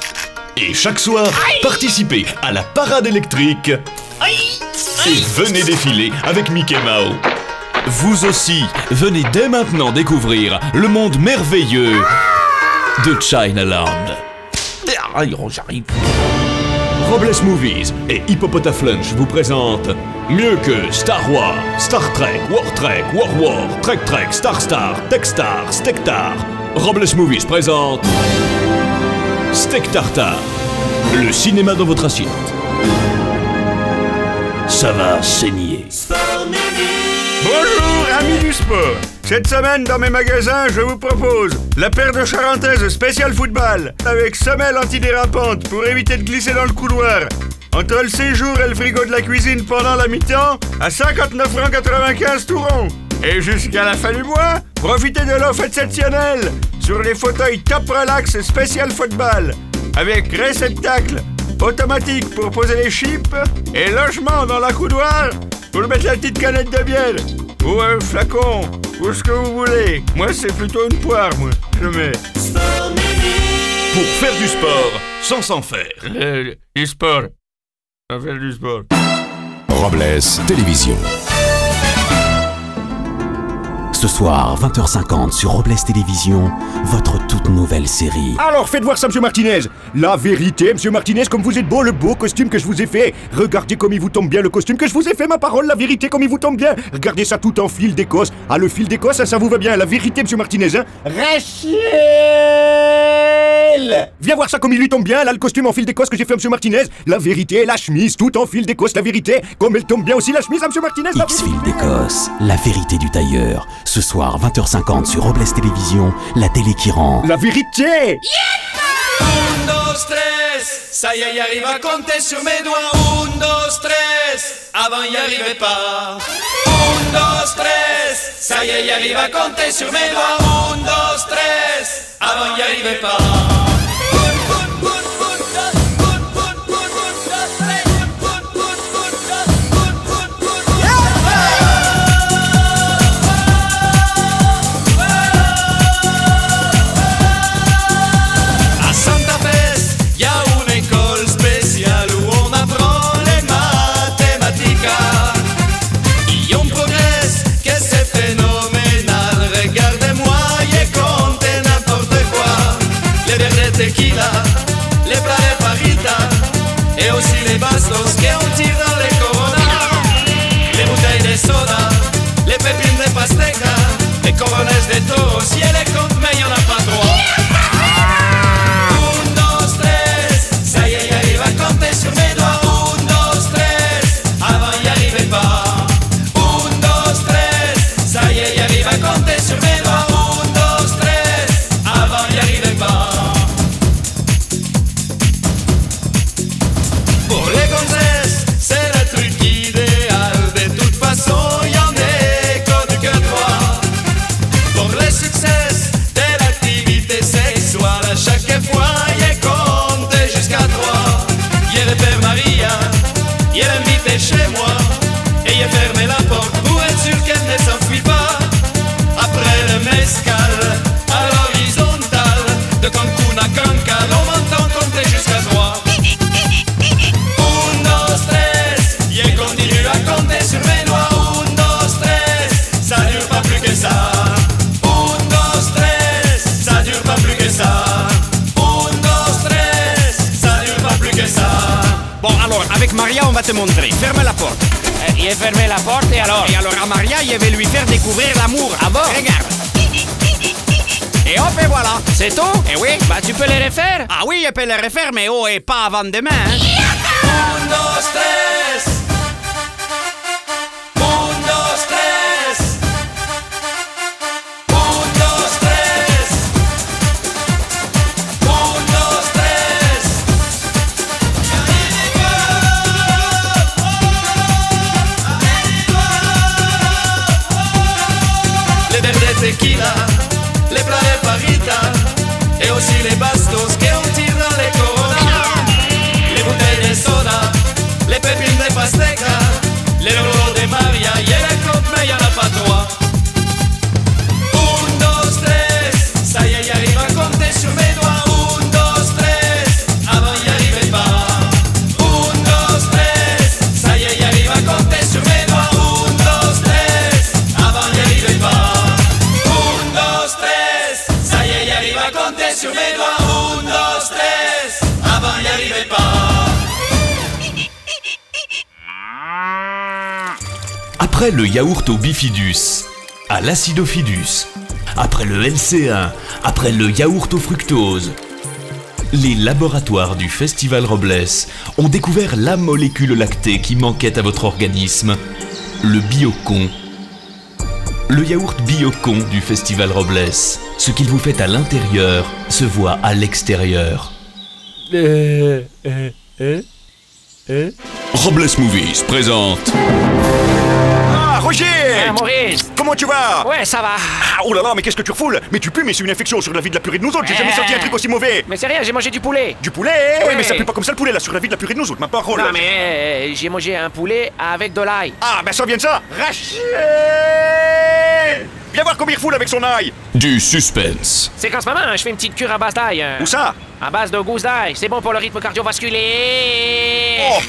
Et chaque soir, participez à la parade électrique et venez défiler avec Mickey Mouse. Vous aussi, venez dès maintenant découvrir le monde merveilleux de Chinaland. J'arrive. Robles Movies et Hippopotaflunch vous présentent mieux que Star Wars, Star Trek, War Trek, War War, Trek Trek, Star Star, Techstar, Steaktar. Robles Movies présente Steak Tartare, le cinéma dans votre assiette. Ça va saigner. Bonjour, amis du sport. Cette semaine, dans mes magasins, je vous propose la paire de charentaises spécial football avec semelle antidérapante pour éviter de glisser dans le couloir. Entre le séjour et le frigo de la cuisine pendant la mi-temps, à 59,95 € tout rond. Et jusqu'à la fin du mois, profitez de l'offre exceptionnelle sur les fauteuils Top Relax spécial football avec réceptacle automatique pour poser les chips et logement dans la coudoir pour mettre la petite canette de bière ou un flacon ou ce que vous voulez. Moi, c'est plutôt une poire, moi. Je mets. Pour faire du sport sans s'en faire. Du sport. On va faire du sport. Robles Télévision. Ce soir, 20h50 sur Robles Télévision, votre toute nouvelle série. Alors faites voir ça, monsieur Martinez. La vérité, monsieur Martinez, comme vous êtes beau, le beau costume que je vous ai fait. Regardez comme il vous tombe bien le costume que je vous ai fait, ma parole, la vérité comme il vous tombe bien. Regardez ça tout en fil d'Écosse. Ah, le fil d'Écosse, ça vous va bien. La vérité, monsieur Martinez, hein. Rachel! Viens voir ça comme il lui tombe bien, là, le costume en fil d'Écosse que j'ai fait à monsieur Martinez. La vérité, la chemise, tout en fil d'Écosse, la vérité. Comme elle tombe bien aussi, la chemise à monsieur Martinez. X-Fil d'Écosse, la vérité du tailleur. Ce soir, 20h50 sur Robles Télévision, la télé qui rend. La vérité! Un, dos, tres, ça y est, arrive à compter sur mes doigts. Un, dos, tres, avant y arrivait pas. Un, dos, tres, ça y est, arrive à compter sur mes doigts. Un, dos, tres, avant y arrivait pas. bastos qu'on tire dans les coronas, les bouteilles de soda, les pépines de pastèque, les coronesses de taureaux, si elle est compte, mais y'en a pas trop. Un, dos, tres, ça y est, j'arrive à compter sur mes doigts. Un, dos, tres, avant y arrivait pas. Un, dos, tres, ça y est, j'arrive à compter sur mes doigts. Un, dos, tres, avant y arrivait pas. Pour les gonzesses, c'est le truc idéal. De toute façon, y'en est qu'au cœur droit. Pour le succès de l'activité sexuelle, à chaque fois, y'est compté jusqu'à 3. Y'est le père Maria, y'est invité chez moi, et y'est fermé la porte pour être sûr qu'elle ne s'enfuit pas. Après le mescal, à l'horizontale, de Cancun à Cancale, on m'entend compter jusqu'à 3. Un, dos, tres, y'est continue à compter sur mes doigts. Un, dos, tres, ça dure pas plus que ça. Un, dos, tres, ça dure pas plus que ça. Un, dos, tres, ça dure pas plus que ça. Bon, alors, avec Maria, on va te montrer. Ferme la porte. Il a fermé la porte et alors? Et alors, à Maria, je vais lui faire découvrir l'amour. Ah bon? Regarde. Et hop, et voilà. C'est tout? Et oui. Bah tu peux les refaire? Ah oui, je peux les refaire, mais oh, et pas avant demain. Hein. Un, dos, tres. Un, dos, tres. Un, dos, tres. Un, dos, tres. Les verres de tequila, les plats de parita, et aussi les bastos qu'on tire dans les coronas, les bouteilles de soda, les pépines de pastèque, les rouleaux de Maria, y'a la côte mais y'en a pas 3. Un, dos, tres, ça y est, j'arrive à compter sur mes doigts. Un, dos, tres, avant y arrivait pas. Un, dos, tres, ça y est, j'arrive à compter sur mes doigts. Un, dos, tres, avant y arrivait pas. Un, dos, tres, ça y est, j'arrive à compter sur mes doigts. Un, dos, tres, avant y arrivait pas. Après le yaourt au bifidus, à l'acidofidus, après le LC1, après le yaourt au fructose, les laboratoires du Festival Robles ont découvert la molécule lactée qui manquait à votre organisme, le Biocon. Le yaourt Biocon du Festival Robles. Ce qu'il vous fait à l'intérieur se voit à l'extérieur. Robles Movies présente... Ah, Roger! Ah, Maurice! Comment tu vas? Ouais, ça va. Ah, oh là là, mais qu'est-ce que tu refoules? Mais tu pues, mais c'est une infection sur la vie de la purée de nous autres. J'ai jamais senti un truc aussi mauvais. Mais c'est rien, j'ai mangé du poulet. Du poulet? Oui, mais ça pue pas comme ça le poulet là, sur la vie de la purée de nous autres, ma parole. Non, mais j'ai mangé un poulet avec de l'ail. Ah, ben ça vient de ça. Rachel! Viens voir comme il refoule avec son ail. Du suspense. C'est qu'en ce moment, je fais une petite cure à base d'ail. Où ça? À base de gousse d'ail. C'est bon pour le rythme cardiovasculaire.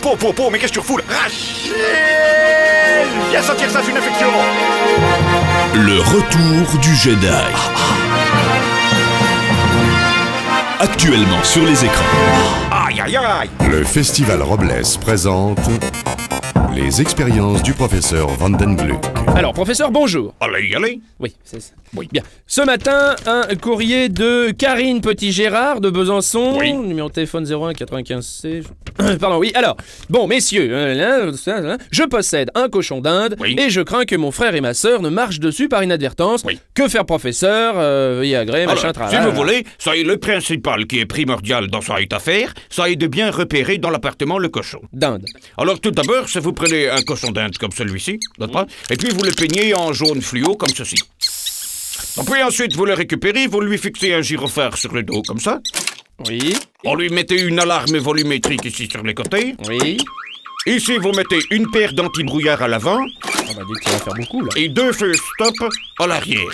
Oh, mais qu'est-ce que tu refoules? Rachel! Viens sentir ça, c'est une infection. Le retour du Jedi. Actuellement sur les écrans. Aïe, aïe, aïe. Le Festival Robles présente les expériences du professeur Vandengluk. Alors, professeur, bonjour. Allez. Oui, c'est ça. Oui, bien. Ce matin, un courrier de Karine Petit-Gérard de Besançon. Oui. Numéro de téléphone 01 95 C. Pardon, oui. Alors, bon, messieurs, je possède un cochon d'Inde et je crains que mon frère et ma sœur ne marchent dessus par inadvertance. Oui. Que faire, professeur? Veuillez agréer, machin, travail. Si vous voulez, ça est le principal qui est primordial dans cette affaire, ça est de bien repérer dans l'appartement le cochon. D'Inde. Alors tout d'abord, si vous prenez un cochon d'Inde comme celui-ci, et puis vous le peignez en jaune fluo comme ceci. Et puis ensuite, vous le récupérez, vous lui fixez un gyrophare sur le dos comme ça. Oui. On lui mettez une alarme volumétrique ici sur les côtés. Oui. Ici, vous mettez une paire d'anti-brouillard à l'avant. On va dire que ça va faire beaucoup, là. Et 2 feux stop à l'arrière.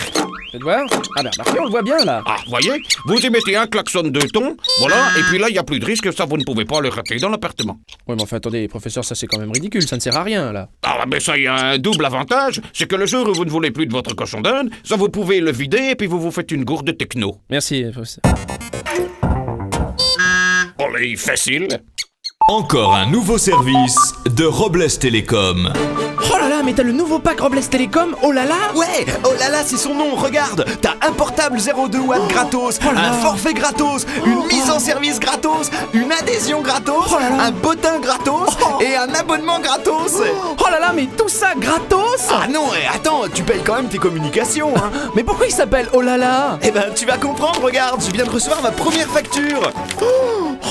Faites voir. Ah ben, on le voit bien, là. Ah, voyez, vous y mettez un klaxon 2 tons, voilà, et puis là, il n'y a plus de risque, ça, vous ne pouvez pas le rater dans l'appartement. Ouais, mais enfin, attendez, professeur, ça c'est quand même ridicule, ça ne sert à rien, là. Ah, mais ça, il y a un double avantage, c'est que le jour où vous ne voulez plus de votre cochon d'Inde, ça, vous pouvez le vider, et puis vous vous faites une gourde techno. Merci, professeur. Allez, facile. Encore un nouveau service de Robles Télécom. Oh là là, mais t'as le nouveau pack Robles Télécom, oh là là. Ouais, oh là là, c'est son nom, regarde. T'as un portable 0,2 watts gratos, un forfait gratos, une mise en service gratos, une adhésion gratos, un bottin gratos et un abonnement gratos. Oh là là, mais tout ça gratos? Ah non, attends, tu payes quand même tes communications, hein. Mais pourquoi il s'appelle oh là là? Eh ben, tu vas comprendre, regarde, je viens de recevoir ma première facture.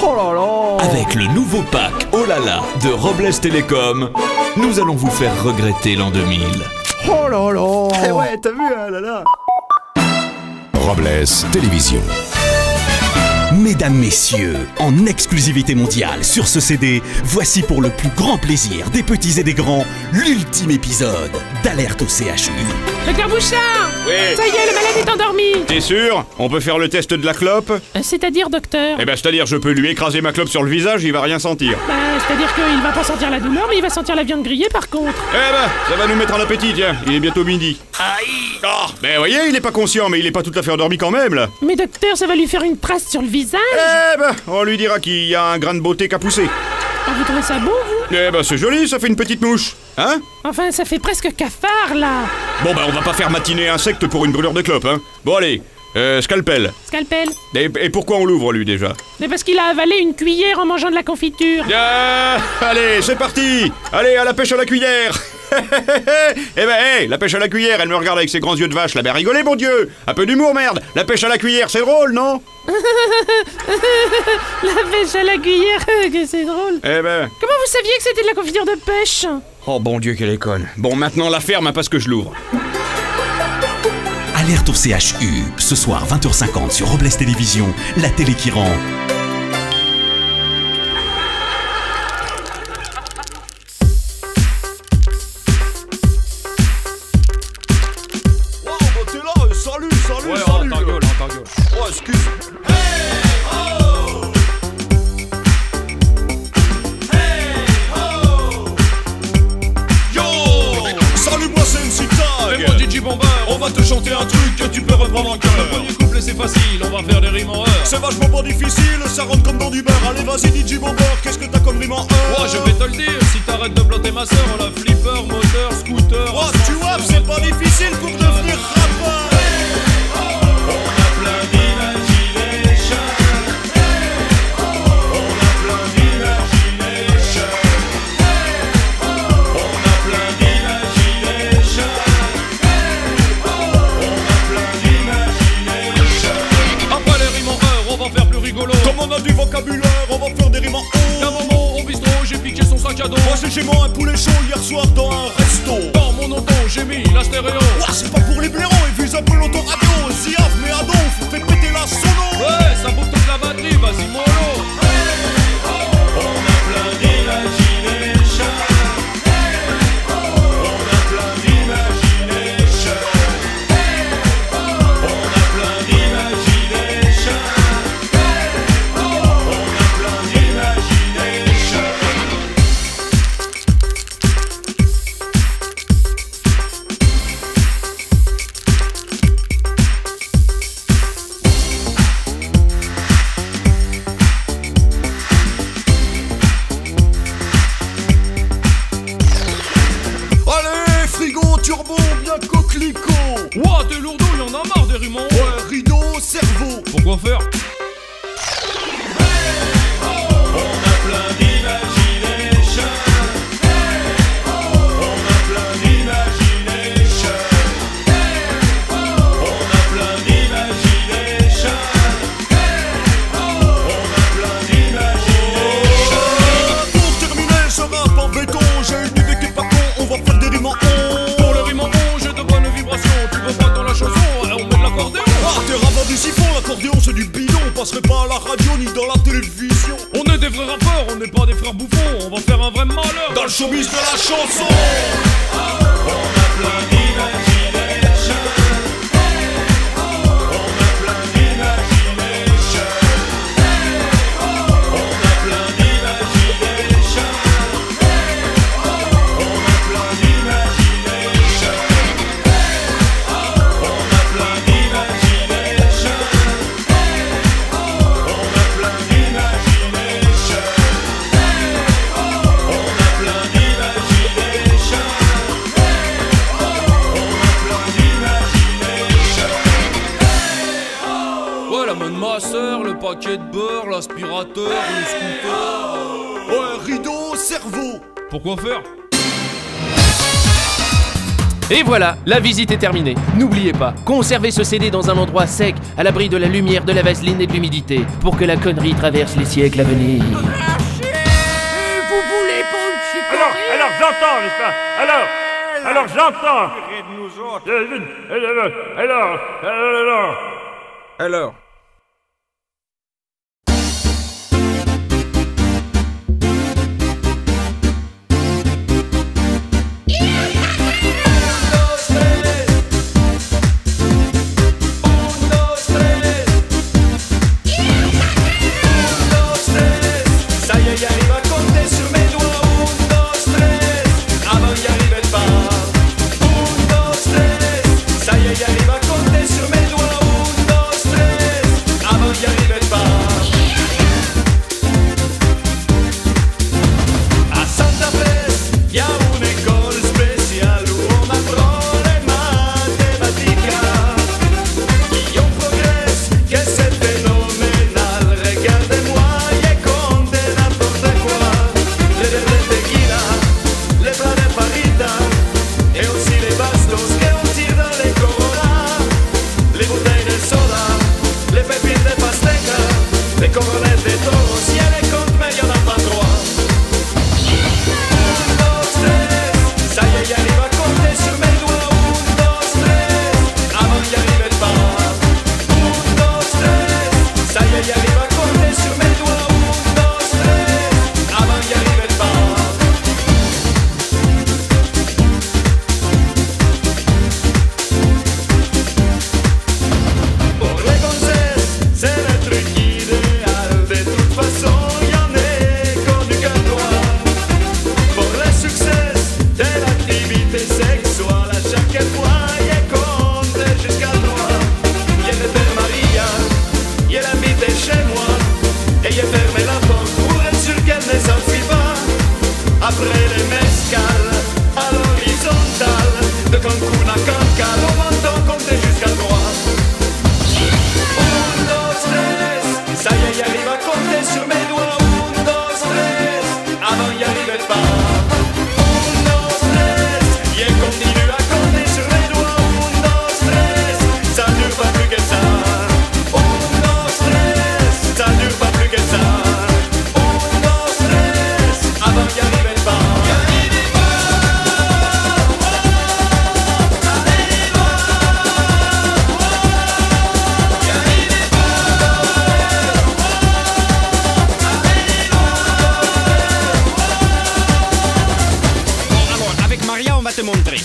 Oh là là. Avec le nouveau pack oh là là de Robles Télécom, nous allons vous faire regretter l'an 2000. Oh là là. Eh ouais, t'as vu, hein, là là. Robles Télévision. Mesdames, messieurs, en exclusivité mondiale sur ce CD, voici pour le plus grand plaisir des petits et des grands, l'ultime épisode d'Alerte au CHU. Docteur Bouchard! Oui. Ça y est, le malade est endormi! T'es sûr? On peut faire le test de la clope? C'est-à-dire, docteur? Eh ben, c'est-à-dire, je peux lui écraser ma clope sur le visage, il va rien sentir. Bah, c'est-à-dire qu'il va pas sentir la douleur, mais il va sentir la viande grillée par contre. Eh ben, ça va nous mettre en appétit, tiens, il est bientôt midi. Aïe! Oh, ben voyez, il est pas conscient, mais il est pas tout à fait endormi quand même, là. Mais docteur, ça va lui faire une trace sur le visage? Eh ben, on lui dira qu'il y a un grain de beauté qu'a poussé. Oh, vous trouvez ça beau, vous? Eh ben, c'est joli, ça fait une petite mouche, hein? Enfin, ça fait presque cafard, là. Bon, ben, on va pas faire matinée insecte pour une brûlure de clope, hein. Bon, allez, scalpel. Scalpel. Et pourquoi on l'ouvre, lui, déjà? Mais parce qu'il a avalé une cuillère en mangeant de la confiture. Allez, c'est parti. Allez, à la pêche à la cuillère. Eh ben, hey, la pêche à la cuillère, elle me regarde avec ses grands yeux de vache, là, ben rigolez, mon Dieu. Un peu d'humour, merde. La pêche à la cuillère, c'est drôle, non? La pêche à la cuillère, que c'est drôle. Eh ben... Comment vous saviez que c'était de la confiture de pêche? Oh, bon Dieu, quelle école. Bon, maintenant, la ferme, hein, parce que je l'ouvre. Alerte au CHU, ce soir 20h50 sur Robles Télévision, la télé qui rend. Chanter un truc que tu peux reprendre en cœur. Le premier couplet c'est facile, on va faire des rimes en heure. C'est vachement pas difficile, ça rentre comme dans du beurre. Allez vas-y DJ Bomber, qu'est-ce que t'as comme rime en heure? Ouais, je vais te le dire, si t'arrêtes de blotter ma sœur, on a flipper, moteur, scooter. Oh, tu vois, c'est pas difficile pour devenir rappeur. On a plein d'imagination. On a plein d'imagination. On a plein d'imagination. Après les rimes en heure, on va faire plus rigolo. Comme on a du vocabulaire, on va faire des rimes en haut. D'un moment au bistrot, j'ai piqué son sac à dos. Moi j'ai chez moi un poulet chaud hier soir dans un resto. Dans mon auto, j'ai mis la stéréo. Ouah, c'est pas pour les blaireaux, et vise un peu l'autoradio. Ziaf, mais Adolphe, fais péter la sono. Ouais, ça bouffe toute la batterie, vas-y mollo. On a plein d'imagination. On a plein d'imagination. On a plein d'imagination. On a plein d'imagination. Allez, frigo, turbo, bien coquelicot. Ouah, t'es lourdeau, y'en a marre des rimes en haut. Ouais, rideau, cerveau. Pourquoi faire? On a plein d'imagination. On a plein d'imagination. On a plein d'imagination. On a plein d'imagination. Pour terminer ce rap en béton, j'ai une idée qui est pas con, on va faire des rimes en haut. Pour le rime en haut, j'ai de bonnes vibrations. Tu veux pas dans la chanson, on met de l'accordéon. Ah, t'es ravant du siphon, l'accordéon c'est du bidon. On passerait pas à la radio ni dans la télévision. On est des vrais rappeurs, on n'est pas des frères bouffons. On va faire un vrai malheur dans le showbiz de la chanson. On a plein d'imagination. On a plein d'imagination. On a plein d'imagination. On a plein d'imagination. On a plein d'imagination. On a plein d'imagination. paquet de beurre, l'aspirateur, le scooter. Ouais, rideau, cerveau. Pourquoi faire? Et voilà, la visite est terminée. N'oubliez pas, conservez ce CD dans un endroit sec, à l'abri de la lumière, de la vaseline et de l'humidité, pour que la connerie traverse les siècles à venir. Vous voulez pas une chicorée? Alors j'entends, n'est-ce pas? Alors j'entends. Alors.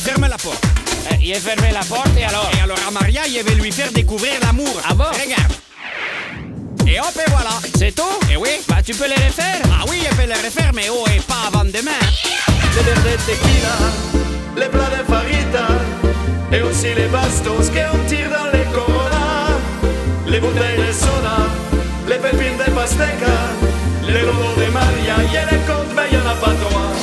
Ferme la porte. Il a fermé la porte et alors? Et alors à Maria, il va lui faire découvrir l'amour. Ah bon? Regarde. Et hop, et voilà. C'est tout? Et oui. Bah tu peux les refaire? Ah oui, il peut les refaire, mais oh, et pas avant demain. Les verres de tequila, les plats de farita, et aussi les bastos qu'on tire dans les coronas, les bouteilles de soda, les pépines de pasteca, les logos de Maria, et les comptes, mais y'en a pas trois.